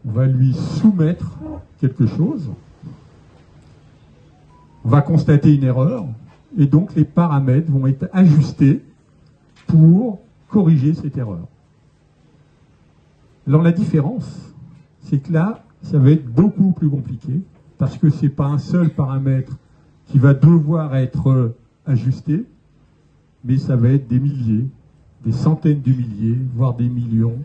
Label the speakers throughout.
Speaker 1: on va lui soumettre quelque chose, on va constater une erreur, et donc les paramètres vont être ajustés pour corriger cette erreur. Alors la différence, c'est que là, ça va être beaucoup plus compliqué, parce que ce n'est pas un seul paramètre qui va devoir être ajusté, mais ça va être des milliers, des centaines de milliers, voire des millions,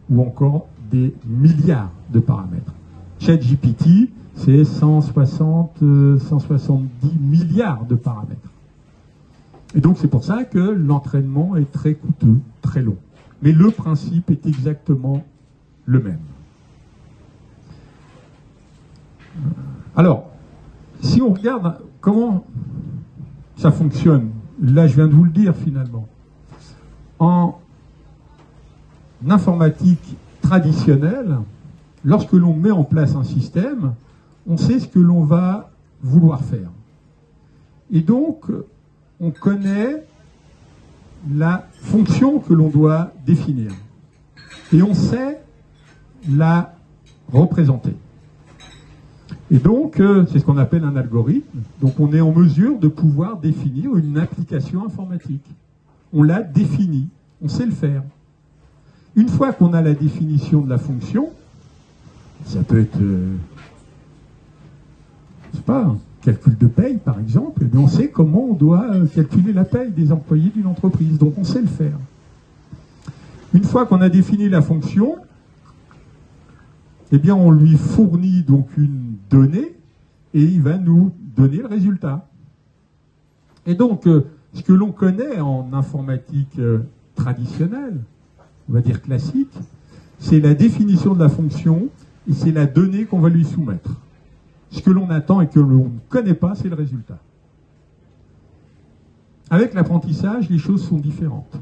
Speaker 1: ou encore des milliards de paramètres. ChatGPT, c'est 170 milliards de paramètres. Et donc c'est pour ça que l'entraînement est très coûteux, très long. Mais le principe est exactement le même. Alors, si on regarde comment ça fonctionne, là je viens de vous le dire finalement, en informatique traditionnelle, lorsque l'on met en place un système, on sait ce que l'on va vouloir faire. Et donc, on connaît la fonction que l'on doit définir. Et on sait la représenter. Et donc, c'est ce qu'on appelle un algorithme. Donc, on est en mesure de pouvoir définir une application informatique. On l'a définie, on sait le faire. Une fois qu'on a la définition de la fonction, ça peut être, je sais pas, un calcul de paye par exemple, mais on sait comment on doit calculer la paye des employés d'une entreprise, donc on sait le faire. Une fois qu'on a défini la fonction, eh bien on lui fournit donc une donnée et il va nous donner le résultat. Et donc, ce que l'on connaît en informatique traditionnelle, on va dire classique, c'est la définition de la fonction et c'est la donnée qu'on va lui soumettre. Ce que l'on attend et que l'on ne connaît pas, c'est le résultat. Avec l'apprentissage, les choses sont différentes.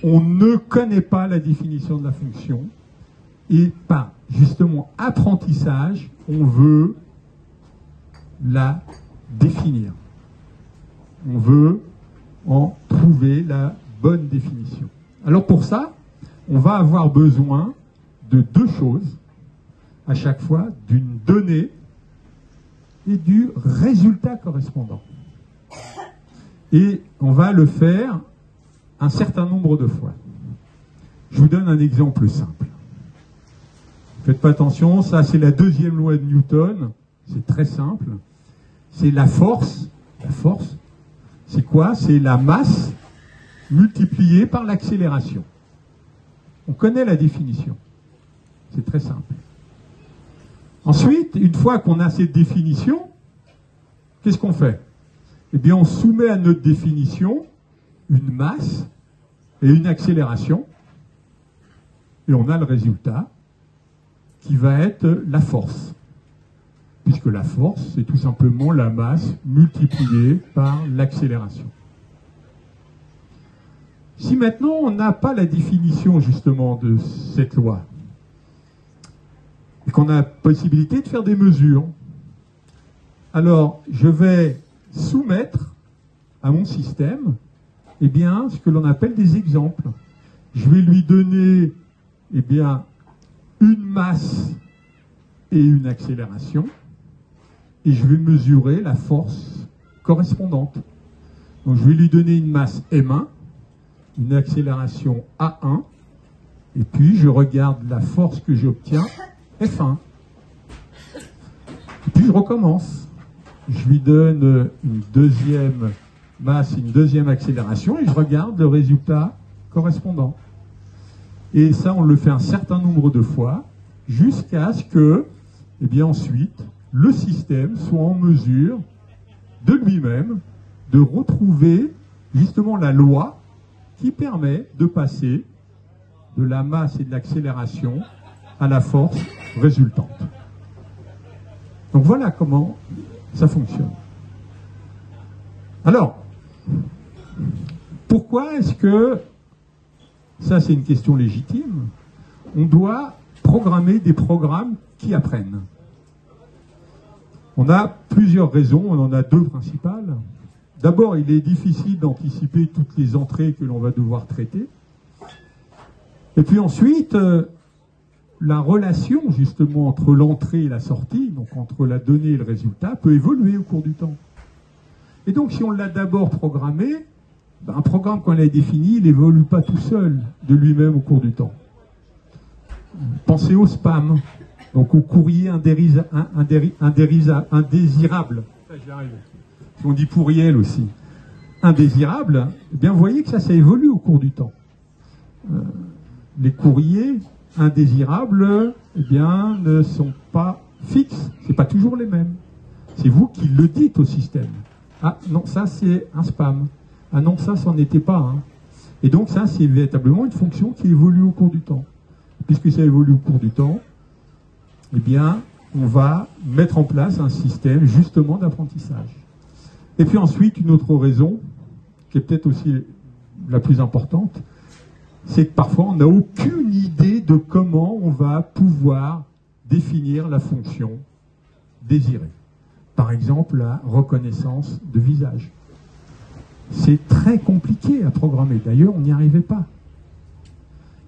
Speaker 1: On ne connaît pas la définition de la fonction et par, justement, apprentissage, on veut la définir. On veut en trouver la bonne définition. Alors pour ça, on va avoir besoin de deux choses à chaque fois, d'une donnée et du résultat correspondant. Et on va le faire un certain nombre de fois. Je vous donne un exemple simple. Faites pas attention, ça c'est la deuxième loi de Newton, c'est très simple. C'est la force. La force, c'est quoi? C'est la masse multipliée par l'accélération. On connaît la définition. C'est très simple. Ensuite, une fois qu'on a cette définition, qu'est-ce qu'on fait? Eh bien, on soumet à notre définition une masse et une accélération, et on a le résultat qui va être la force. Puisque la force, c'est tout simplement la masse multipliée par l'accélération. Si maintenant on n'a pas la définition justement de cette loi, et qu'on a la possibilité de faire des mesures, alors je vais soumettre à mon système eh bien, ce que l'on appelle des exemples. Je vais lui donner eh bien, une masse et une accélération, et je vais mesurer la force correspondante. Donc je vais lui donner une masse M1, une accélération A1, et puis je regarde la force que j'obtiens, F1. Et puis je recommence. Je lui donne une deuxième masse, une deuxième accélération, et je regarde le résultat correspondant. Et ça, on le fait un certain nombre de fois, jusqu'à ce que, eh bien ensuite, le système soit en mesure de lui-même de retrouver justement la loi qui permet de passer de la masse et de l'accélération à la force résultante. Donc voilà comment ça fonctionne. Alors, pourquoi est-ce que, ça c'est une question légitime, on doit programmer des programmes qui apprennent? On a plusieurs raisons, on en a deux principales. D'abord, il est difficile d'anticiper toutes les entrées que l'on va devoir traiter. Et puis ensuite, la relation justement entre l'entrée et la sortie, donc entre la donnée et le résultat, peut évoluer au cours du temps. Et donc si on l'a d'abord programmé, un programme qu'on a défini, il n'évolue pas tout seul de lui-même au cours du temps. Pensez au spam, donc au courrier indésirable. On dit pourriel aussi. Indésirable, eh bien vous voyez que ça évolue au cours du temps. Les courriers indésirables, eh bien, ne sont pas fixes, c'est pas toujours les mêmes. C'est vous qui le dites au système. Ah non, ça c'est un spam. Ah non, ça n'en était pas un. Et donc ça, c'est véritablement une fonction qui évolue au cours du temps. Puisque ça évolue au cours du temps, eh bien, on va mettre en place un système justement d'apprentissage. Et puis ensuite, une autre raison, qui est peut-être aussi la plus importante, c'est que parfois on n'a aucune idée de comment on va pouvoir définir la fonction désirée. Par exemple, la reconnaissance de visage. C'est très compliqué à programmer. D'ailleurs, on n'y arrivait pas.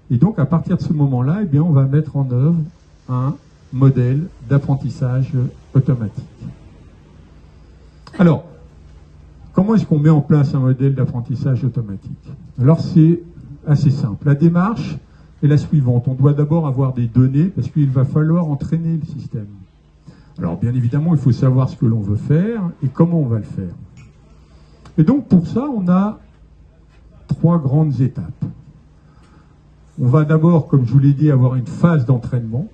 Speaker 1: Et donc, à partir de ce moment-là, eh bien, on va mettre en œuvre un modèle d'apprentissage automatique. Alors, comment est-ce qu'on met en place un modèle d'apprentissage automatique? Alors, c'est assez simple. La démarche est la suivante. On doit d'abord avoir des données parce qu'il va falloir entraîner le système. Alors, bien évidemment, il faut savoir ce que l'on veut faire et comment on va le faire. Et donc, pour ça, on a 3 grandes étapes. On va d'abord, comme je vous l'ai dit, avoir une phase d'entraînement.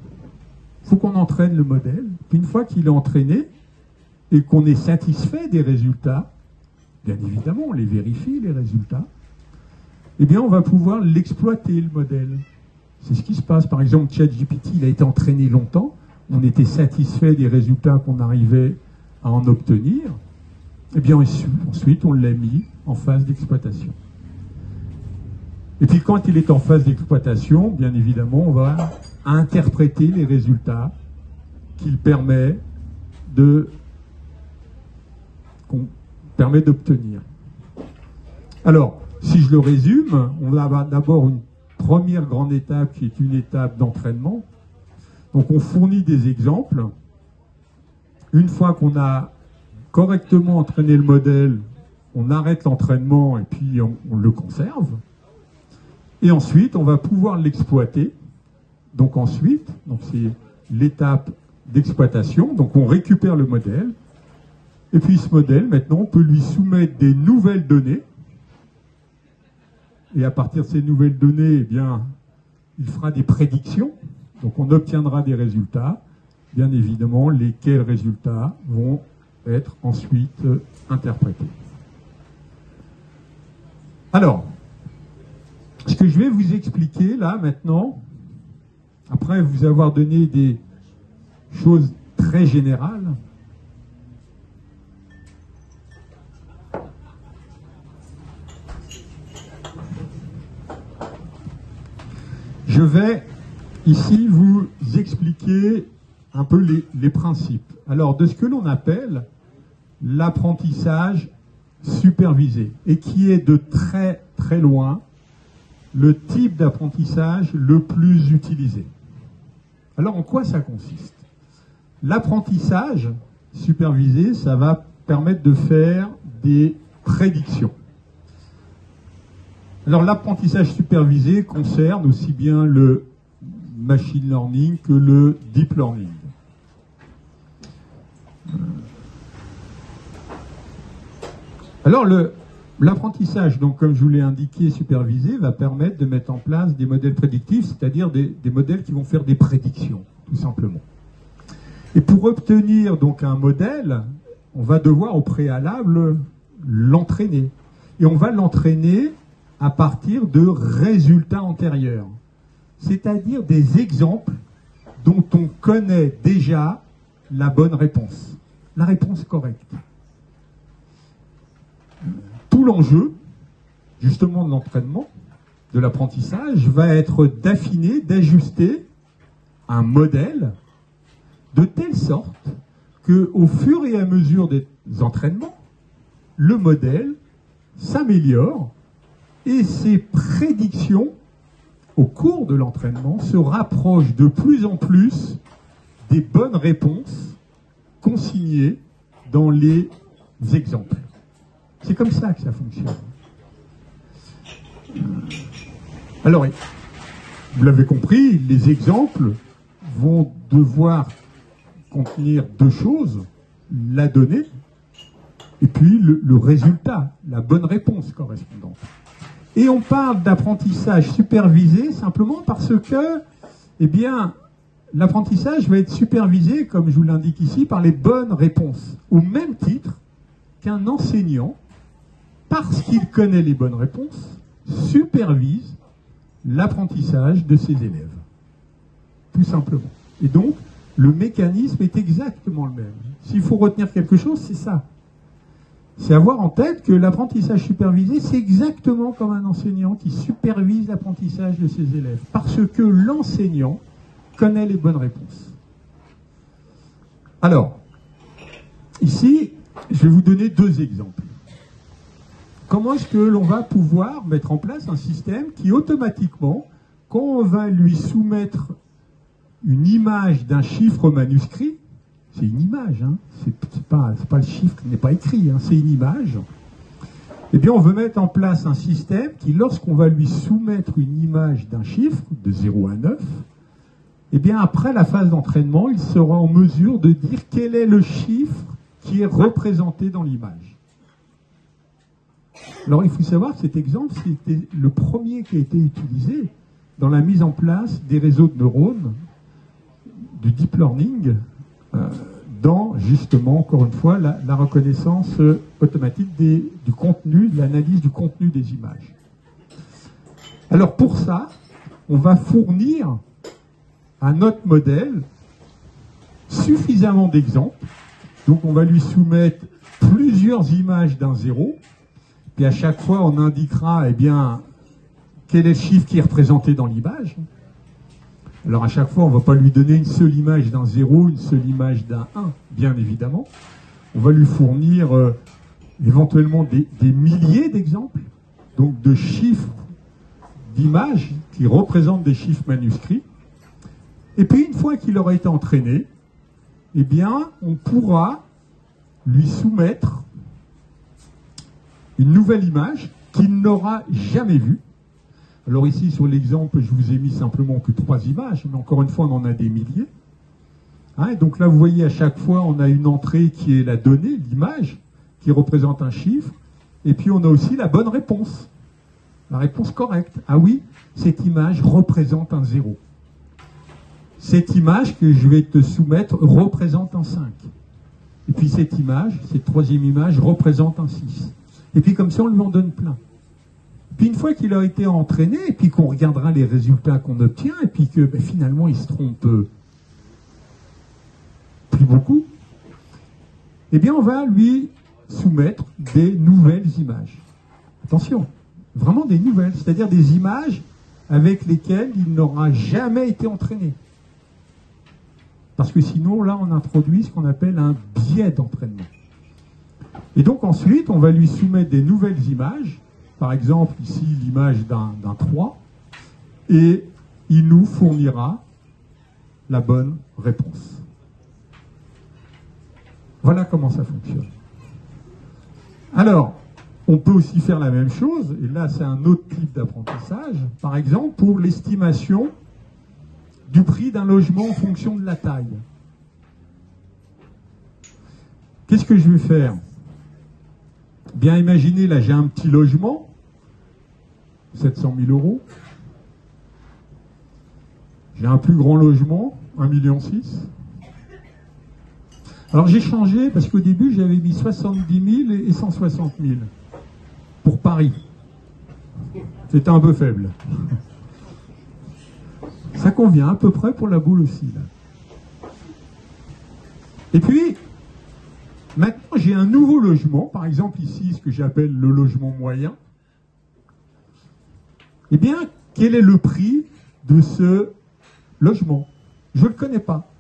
Speaker 1: Il faut qu'on entraîne le modèle. Puis une fois qu'il est entraîné et qu'on est satisfait des résultats, bien évidemment, on les vérifie, les résultats, eh bien, on va pouvoir l'exploiter, le modèle. C'est ce qui se passe. Par exemple, ChatGPT, il a été entraîné longtemps. On était satisfait des résultats qu'on arrivait à en obtenir. Eh bien, ensuite, on l'a mis en phase d'exploitation. Et puis, quand il est en phase d'exploitation, bien évidemment, on va interpréter les résultats qu'il permet d'obtenir. Alors, si je le résume, on va avoir d'abord une première grande étape qui est une étape d'entraînement. Donc, on fournit des exemples. Une fois qu'on a correctement entraîné le modèle, on arrête l'entraînement et puis on le conserve. Et ensuite, on va pouvoir l'exploiter. Donc ensuite, c'est l'étape d'exploitation. Donc on récupère le modèle. Et puis ce modèle, maintenant, on peut lui soumettre des nouvelles données. Et à partir de ces nouvelles données, eh bien, il fera des prédictions. Donc on obtiendra des résultats. Bien évidemment, lesquels résultats vont être ensuite interprétés. Alors, ce que je vais vous expliquer là maintenant, après vous avoir donné des choses très générales, je vais ici vous expliquer un peu les principes. Alors, de ce que l'on appelle l'apprentissage supervisé, et qui est de très très loin le type d'apprentissage le plus utilisé. Alors, en quoi ça consiste? L'apprentissage supervisé, ça va permettre de faire des prédictions. Alors, l'apprentissage supervisé concerne aussi bien le machine learning que le deep learning. Alors, l'apprentissage, donc comme je vous l'ai indiqué, supervisé, va permettre de mettre en place des modèles prédictifs, c'est-à-dire des modèles qui vont faire des prédictions, tout simplement. Et pour obtenir donc un modèle, on va devoir au préalable l'entraîner. Et on va l'entraîner à partir de résultats antérieurs, c'est-à-dire des exemples dont on connaît déjà la bonne réponse, la réponse correcte. Tout l'enjeu, justement, de l'entraînement, de l'apprentissage, va être d'affiner, d'ajuster un modèle de telle sorte qu'au fur et à mesure des entraînements, le modèle s'améliore et ses prédictions au cours de l'entraînement, se rapproche de plus en plus des bonnes réponses consignées dans les exemples. C'est comme ça que ça fonctionne. Alors, vous l'avez compris, les exemples vont devoir contenir deux choses, la donnée et puis le résultat, la bonne réponse correspondante. Et on parle d'apprentissage supervisé simplement parce que, eh bien, l'apprentissage va être supervisé, comme je vous l'indique ici, par les bonnes réponses, au même titre qu'un enseignant, parce qu'il connaît les bonnes réponses, supervise l'apprentissage de ses élèves. Tout simplement. Et donc, le mécanisme est exactement le même. S'il faut retenir quelque chose, c'est ça. C'est avoir en tête que l'apprentissage supervisé, c'est exactement comme un enseignant qui supervise l'apprentissage de ses élèves. Parce que l'enseignant connaît les bonnes réponses. Alors, ici, je vais vous donner deux exemples. Comment est-ce que l'on va pouvoir mettre en place un système qui, automatiquement, quand on va lui soumettre une image d'un chiffre manuscrit, c'est une image, hein, c'est pas le chiffre qui n'est pas écrit, hein, c'est une image, eh bien on veut mettre en place un système qui, lorsqu'on va lui soumettre une image d'un chiffre, de 0 à 9, eh bien après la phase d'entraînement, il sera en mesure de dire quel est le chiffre qui est représenté dans l'image. Alors il faut savoir que cet exemple, c'était le premier qui a été utilisé dans la mise en place des réseaux de neurones, du deep learning, dans justement, encore une fois, la reconnaissance automatique du contenu, de l'analyse du contenu des images. Alors pour ça, on va fournir à notre modèle suffisamment d'exemples. Donc on va lui soumettre plusieurs images d'un zéro, puis à chaque fois on indiquera, eh bien, quel est le chiffre qui est représenté dans l'image. Alors à chaque fois, on ne va pas lui donner une seule image d'un 0, une seule image d'un 1, bien évidemment. On va lui fournir éventuellement des milliers d'exemples, donc de chiffres d'images qui représentent des chiffres manuscrits. Et puis une fois qu'il aura été entraîné, eh bien, on pourra lui soumettre une nouvelle image qu'il n'aura jamais vue. Alors ici, sur l'exemple, je vous ai mis simplement que 3 images, mais encore une fois, on en a des milliers. Hein, et donc là, vous voyez, à chaque fois, on a une entrée qui est la donnée, l'image, qui représente un chiffre, et puis on a aussi la bonne réponse, la réponse correcte. Ah oui, cette image représente un 0. Cette image que je vais te soumettre représente un 5. Et puis cette image, cette troisième image, représente un 6. Et puis comme ça, on lui en donne plein. Puis une fois qu'il a été entraîné, et puis qu'on regardera les résultats qu'on obtient, et puis que finalement il se trompe plus beaucoup, eh bien on va lui soumettre des nouvelles images. Attention, vraiment des nouvelles, c'est-à-dire des images avec lesquelles il n'aura jamais été entraîné. Parce que sinon, là, on introduit ce qu'on appelle un biais d'entraînement. Et donc ensuite, on va lui soumettre des nouvelles images. Par exemple, ici, l'image d'un 3, et il nous fournira la bonne réponse. Voilà comment ça fonctionne. Alors, on peut aussi faire la même chose, et là, c'est un autre type d'apprentissage, par exemple, pour l'estimation du prix d'un logement en fonction de la taille. Qu'est-ce que je vais faire ? Bien, imaginez, là, j'ai un petit logement, 700 000 €. J'ai un plus grand logement, 1,6 million. Alors, j'ai changé, parce qu'au début, j'avais mis 70 000 et 160 000 pour Paris. C'était un peu faible. Ça convient à peu près pour la boule aussi, là. Et puis, maintenant, j'ai un nouveau logement, par exemple ici, ce que j'appelle le logement moyen. Eh bien, quel est le prix de ce logement? Je ne le connais pas.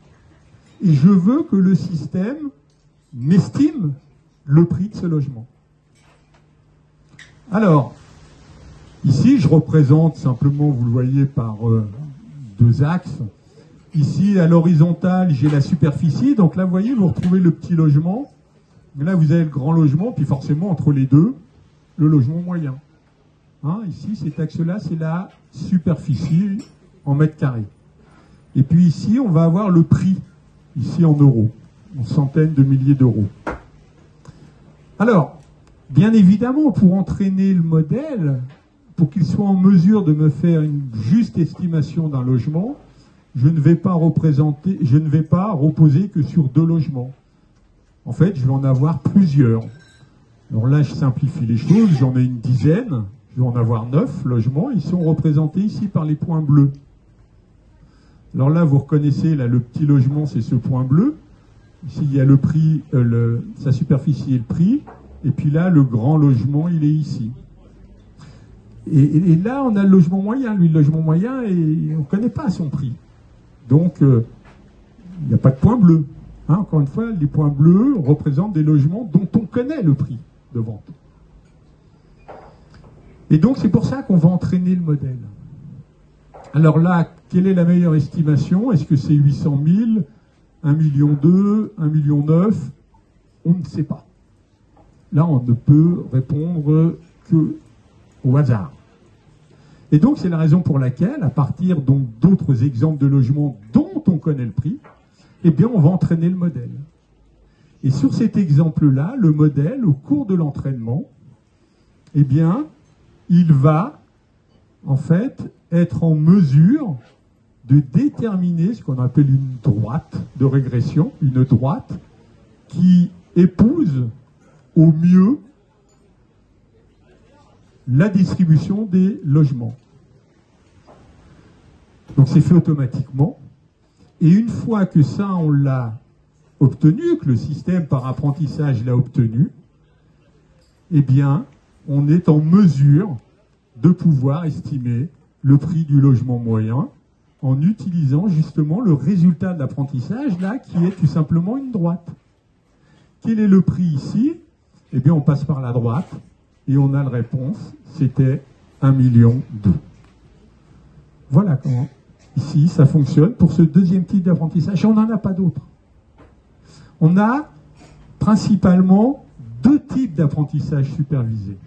Speaker 1: Et je veux que le système m'estime le prix de ce logement. Alors, Ici, je représente simplement, vous le voyez, par deux axes. Ici, à l'horizontale, j'ai la superficie. Donc là, vous voyez, vous retrouvez le petit logement. Là, vous avez le grand logement. Puis forcément, entre les deux, le logement moyen. Hein, ici, cet axe-là, c'est la superficie en mètres carrés. Et puis ici, on va avoir le prix, ici en euros, en centaines de milliers d'euros. Alors, bien évidemment, pour entraîner le modèle, pour qu'il soit en mesure de me faire une juste estimation d'un logement, je ne vais pas reposer que sur deux logements. En fait, je vais en avoir plusieurs. Alors là, je simplifie les choses, j'en ai une dizaine, je vais en avoir 9 logements, ils sont représentés ici par les points bleus. Alors là, vous reconnaissez, là, le petit logement, c'est ce point bleu. Ici, il y a le prix, sa superficie et le prix. Et puis là, le grand logement, il est ici. Et là, on a le logement moyen. Lui, le logement moyen, et on ne connaît pas son prix. Donc, il n'y a pas de point bleu. Hein, encore une fois, les points bleus représentent des logements dont on connaît le prix de vente. Et donc, c'est pour ça qu'on va entraîner le modèle. Alors là, quelle est la meilleure estimation? Est-ce que c'est 800 000, 1,2 million, 1,9 million? On ne sait pas. Là, on ne peut répondre que au hasard. Et donc, c'est la raison pour laquelle, à partir donc d'autres exemples de logements dont on connaît le prix, eh bien, on va entraîner le modèle. Et sur cet exemple-là, le modèle, au cours de l'entraînement, eh bien, il va, en fait, être en mesure de déterminer ce qu'on appelle une droite de régression, une droite qui épouse au mieux la distribution des logements. Donc c'est fait automatiquement. Et une fois que ça, on l'a obtenu, que le système par apprentissage l'a obtenu, eh bien, on est en mesure de pouvoir estimer le prix du logement moyen en utilisant justement le résultat de l'apprentissage, là, qui est tout simplement une droite. Quel est le prix ici? Eh bien, on passe par la droite et on a la réponse, c'était 1,2 million. Voilà comment, ici, ça fonctionne pour ce deuxième type d'apprentissage. Et on n'en a pas d'autres. On a principalement deux types d'apprentissage supervisé.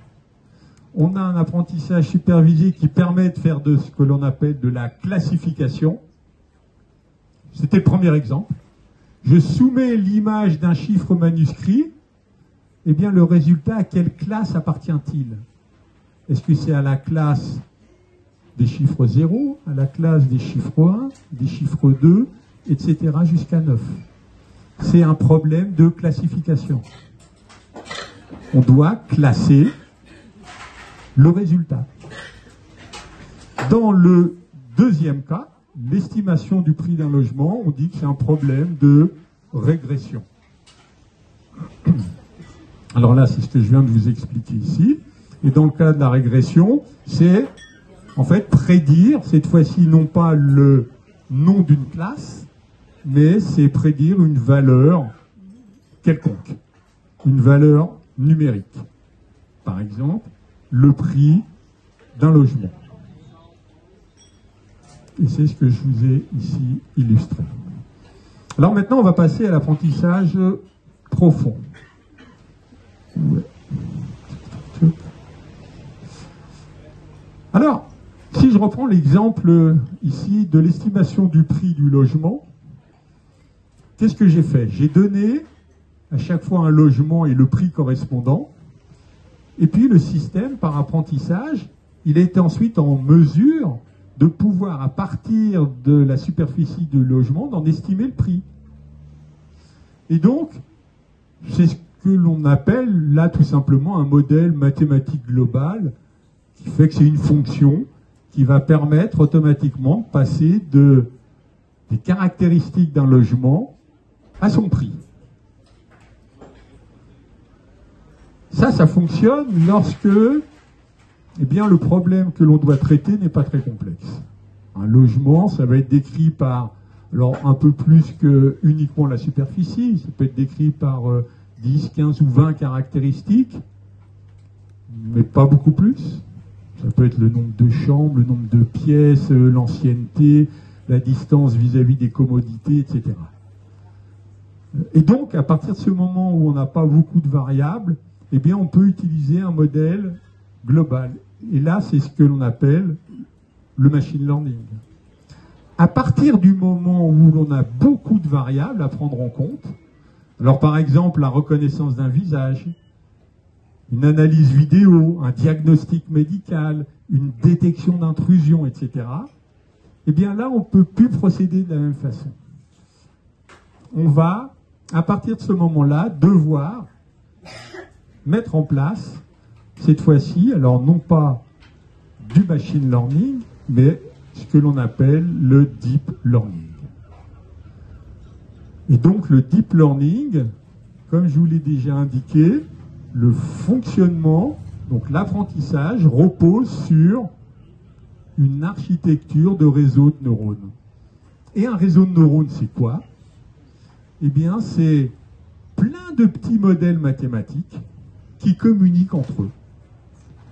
Speaker 1: On a un apprentissage supervisé qui permet de faire de ce que l'on appelle de la classification. C'était le premier exemple. Je soumets l'image d'un chiffre manuscrit. Eh bien, le résultat, à quelle classe appartient-il? Est-ce que c'est à la classe des chiffres 0, à la classe des chiffres 1, des chiffres 2, etc. jusqu'à 9? C'est un problème de classification. On doit classer le résultat. Dans le deuxième cas, l'estimation du prix d'un logement, on dit que c'est un problème de régression. Alors là, c'est ce que je viens de vous expliquer ici. Et dans le cas de la régression, c'est en fait prédire, cette fois-ci non pas le nom d'une classe, mais c'est prédire une valeur quelconque, une valeur numérique. Par exemple, le prix d'un logement. Et c'est ce que je vous ai ici illustré. Alors maintenant, on va passer à l'apprentissage profond. Alors, si je reprends l'exemple ici de l'estimation du prix du logement, qu'est-ce que j'ai fait? J'ai donné à chaque fois un logement et le prix correspondant. Et puis le système, par apprentissage, il est ensuite en mesure de pouvoir, à partir de la superficie du logement, d'en estimer le prix. Et donc, c'est ce que l'on appelle là tout simplement un modèle mathématique global, qui fait que c'est une fonction qui va permettre automatiquement de passer des caractéristiques d'un logement à son prix. Ça fonctionne lorsque eh bien, le problème que l'on doit traiter n'est pas très complexe. Un logement, ça va être décrit par, alors un peu plus que uniquement la superficie, ça peut être décrit par 10, 15 ou 20 caractéristiques, mais pas beaucoup plus. Ça peut être le nombre de chambres, le nombre de pièces, l'ancienneté, la distance vis-à-vis des commodités, etc. Et donc, à partir de ce moment où on n'a pas beaucoup de variables, eh bien, on peut utiliser un modèle global. Et là, c'est ce que l'on appelle le machine learning. À partir du moment où l'on a beaucoup de variables à prendre en compte, alors par exemple la reconnaissance d'un visage, une analyse vidéo, un diagnostic médical, une détection d'intrusion, etc., eh bien là, on ne peut plus procéder de la même façon. On va, à partir de ce moment-là, devoir mettre en place, cette fois-ci, alors non pas du machine learning, mais ce que l'on appelle le deep learning. Et donc le deep learning, comme je vous l'ai déjà indiqué, le fonctionnement, donc l'apprentissage, repose sur une architecture de réseau de neurones. Et un réseau de neurones, c'est quoi? Eh bien, c'est plein de petits modèles mathématiques qui communiquent entre eux.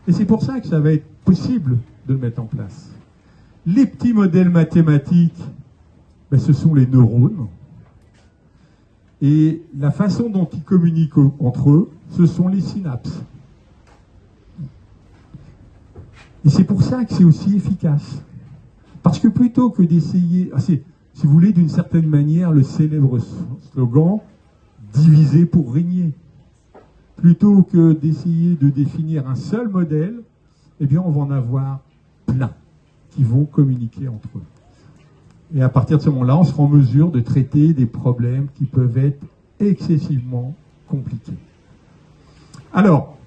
Speaker 1: Et c'est pour ça que ça va être possible de le mettre en place. Les petits modèles mathématiques, ben, ce sont les neurones. Et la façon dont ils communiquent entre eux, ce sont les synapses. Et c'est pour ça que c'est aussi efficace. Parce que plutôt que d'essayer, c'est, si vous voulez, d'une certaine manière, le célèbre slogan « diviser pour régner ». Plutôt que d'essayer de définir un seul modèle, eh bien on va en avoir plein qui vont communiquer entre eux. Et à partir de ce moment-là, on sera en mesure de traiter des problèmes qui peuvent être excessivement compliqués. Alors,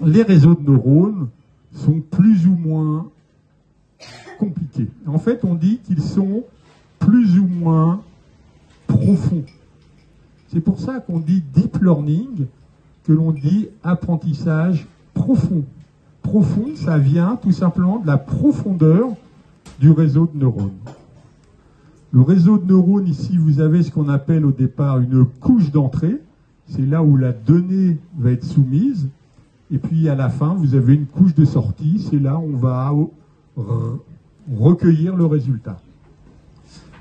Speaker 1: les réseaux de neurones sont plus ou moins compliqués. En fait, on dit qu'ils sont plus ou moins profonds. C'est pour ça qu'on dit deep learning, que l'on dit apprentissage profond. Profond, ça vient tout simplement de la profondeur du réseau de neurones. Le réseau de neurones, ici, vous avez ce qu'on appelle au départ une couche d'entrée. C'est là où la donnée va être soumise. Et puis à la fin, vous avez une couche de sortie. C'est là où on va recueillir le résultat.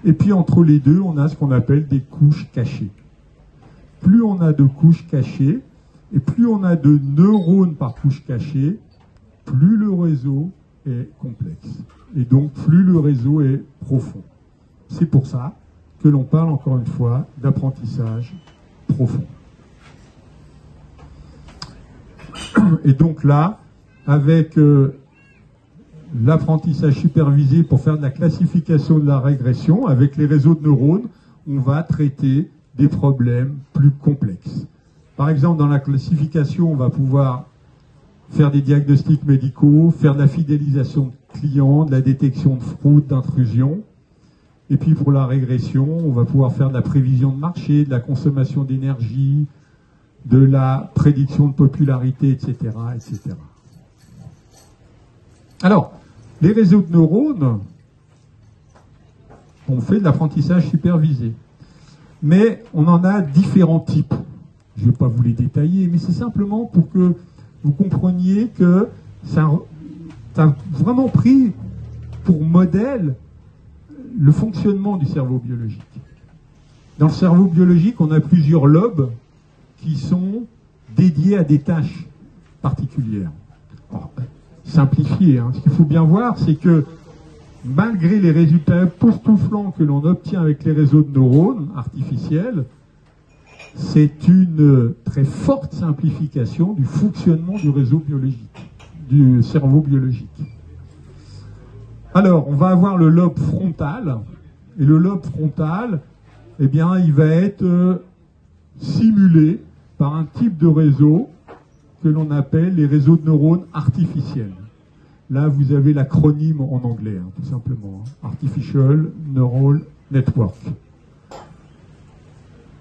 Speaker 1: Et puis entre les deux, on a ce qu'on appelle des couches cachées. Plus on a de couches cachées, et plus on a de neurones par couche cachée, plus le réseau est complexe. Et donc plus le réseau est profond. C'est pour ça que l'on parle encore une fois d'apprentissage profond. Et donc là, avec l'apprentissage supervisé pour faire de la classification de la régression, avec les réseaux de neurones, on va traiter des problèmes plus complexes. Par exemple, dans la classification, on va pouvoir faire des diagnostics médicaux, faire de la fidélisation de clients, de la détection de fraude, d'intrusion. Et puis pour la régression, on va pouvoir faire de la prévision de marché, de la consommation d'énergie, de la prédiction de popularité, etc., etc. Alors, les réseaux de neurones, on fait de l'apprentissage supervisé. Mais on en a différents types. Je ne vais pas vous les détailler, mais c'est simplement pour que vous compreniez que ça a vraiment pris pour modèle le fonctionnement du cerveau biologique. Dans le cerveau biologique, on a plusieurs lobes qui sont dédiés à des tâches particulières. Alors, simplifié, hein. Ce qu'il faut bien voir, c'est que malgré les résultats époustouflants que l'on obtient avec les réseaux de neurones artificiels, c'est une très forte simplification du fonctionnement du réseau biologique, du cerveau biologique. Alors, on va avoir le lobe frontal, et le lobe frontal, eh bien, il va être simulé par un type de réseau que l'on appelle les réseaux de neurones artificiels. Là, vous avez l'acronyme en anglais, hein, tout simplement. Artificial Neural Network.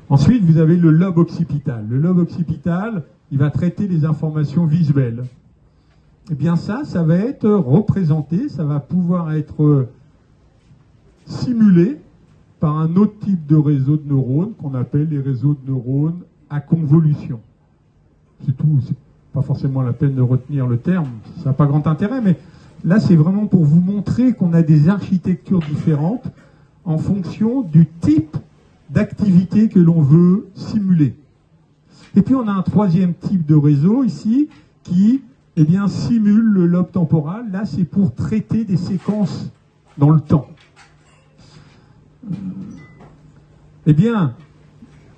Speaker 1: Ensuite, vous avez le lobe occipital. Le lobe occipital, il va traiter les informations visuelles. Eh bien ça va être représenté, ça va pouvoir être simulé par un autre type de réseau de neurones qu'on appelle les réseaux de neurones à convolution. C'est tout, c'est pas forcément la peine de retenir le terme, ça n'a pas grand intérêt, mais Là, c'est vraiment pour vous montrer qu'on a des architectures différentes en fonction du type d'activité que l'on veut simuler. Et puis, on a un troisième type de réseau ici qui, eh bien, simule le lobe temporal. Là, c'est pour traiter des séquences dans le temps. Eh bien,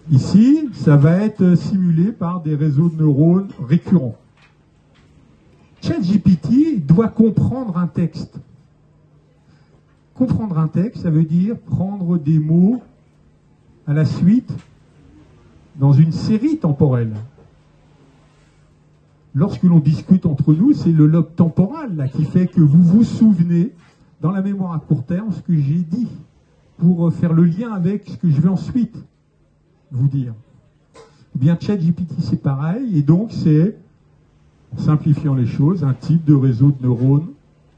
Speaker 1: ici, ça va être simulé par des réseaux de neurones récurrents. ChatGPT doit comprendre un texte. Comprendre un texte, ça veut dire prendre des mots à la suite dans une série temporelle. Lorsque l'on discute entre nous, c'est le lobe temporal là, qui fait que vous vous souvenez dans la mémoire à court terme ce que j'ai dit pour faire le lien avec ce que je vais ensuite vous dire. Eh bien, ChatGPT, c'est pareil, et donc c'est, en simplifiant les choses, un type de réseau de neurones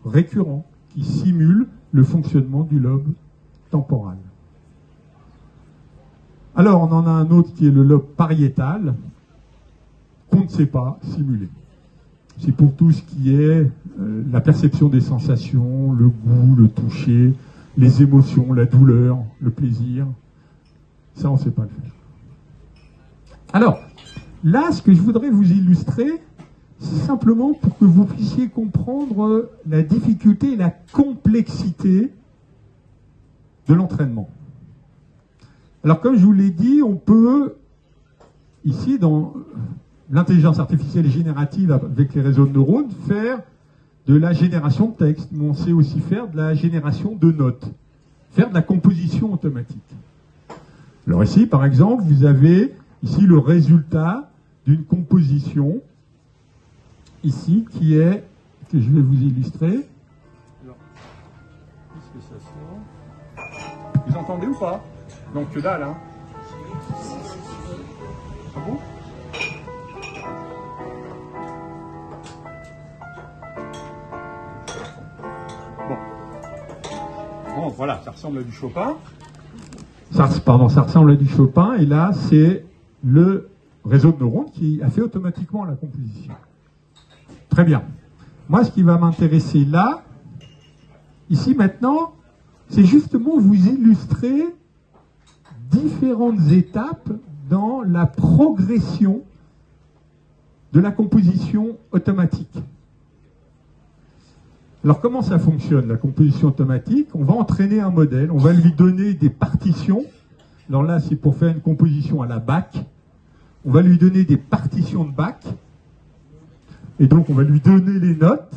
Speaker 1: récurrent qui simule le fonctionnement du lobe temporal. Alors, on en a un autre qui est le lobe pariétal, qu'on ne sait pas simuler. C'est pour tout ce qui est la perception des sensations, le goût, le toucher, les émotions, la douleur, le plaisir. Ça, on ne sait pas le faire. Alors, là, ce que je voudrais vous illustrer, c'est simplement pour que vous puissiez comprendre la difficulté et la complexité de l'entraînement. Alors, comme je vous l'ai dit, on peut, ici, dans l'intelligence artificielle générative avec les réseaux de neurones, faire de la génération de texte, mais on sait aussi faire de la génération de notes, faire de la composition automatique. Alors ici, par exemple, vous avez ici le résultat d'une composition, ici, qui est, que je vais vous illustrer. Alors, qu'est-ce que ça sort? Vous entendez ou pas? Donc que dalle, hein? Ah bon? Bon, voilà, ça ressemble à du Chopin. Ça ressemble à du Chopin, et là, c'est le réseau de neurones qui a fait automatiquement la composition. Très bien. Moi, ce qui va m'intéresser là, ici maintenant, c'est justement vous illustrer différentes étapes dans la progression de la composition automatique. Alors, comment ça fonctionne, la composition automatique? On va entraîner un modèle, on va lui donner des partitions. Alors là, c'est pour faire une composition à la Bach. On va lui donner des partitions de Bach. Et donc, on va lui donner les notes.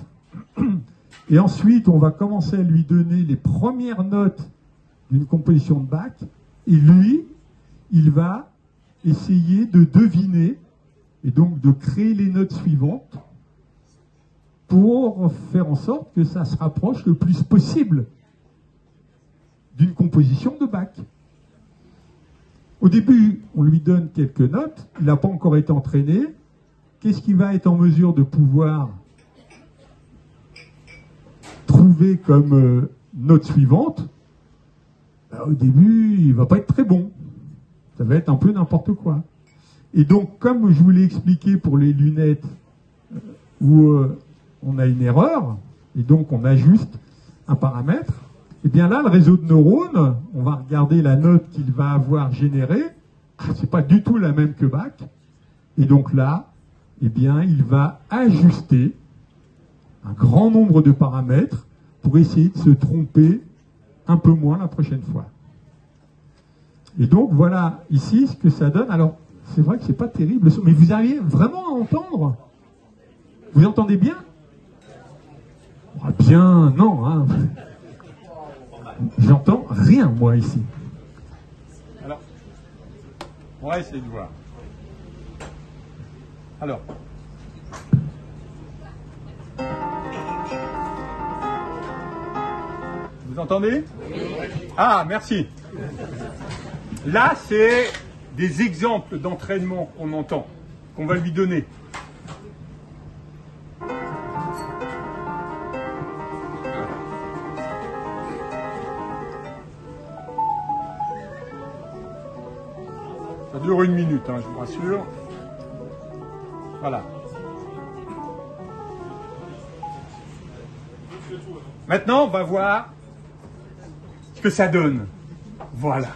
Speaker 1: Et ensuite, on va commencer à lui donner les premières notes d'une composition de Bach. Et lui, il va essayer de deviner, et donc de créer les notes suivantes, pour faire en sorte que ça se rapproche le plus possible d'une composition de Bach. Au début, on lui donne quelques notes, il n'a pas encore été entraîné. Qu'est-ce qu'il va être en mesure de pouvoir trouver comme note suivante? Au début, il ne va pas être très bon. Ça va être un peu n'importe quoi. Et donc, comme je vous l'ai expliqué pour les lunettes, où on a une erreur, et donc on ajuste un paramètre, et bien là, le réseau de neurones, on va regarder la note qu'il va avoir générée, c'est pas du tout la même que Bach, et donc là, eh bien, il va ajuster un grand nombre de paramètres pour essayer de se tromper un peu moins la prochaine fois. Et donc, voilà ici ce que ça donne. Alors, c'est vrai que c'est pas terrible, mais vous arrivez vraiment à entendre? Vous entendez bien? Bien, non, hein. J'entends rien, moi, ici. Alors, on va essayer de voir. Alors. Vous entendez? Ah, merci. Là, c'est des exemples d'entraînement qu'on entend, qu'on va lui donner. Ça dure 1 minute, hein, je vous rassure. Voilà. Maintenant, on va voir ce que ça donne. Voilà,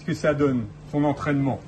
Speaker 1: ce que ça donne, son entraînement.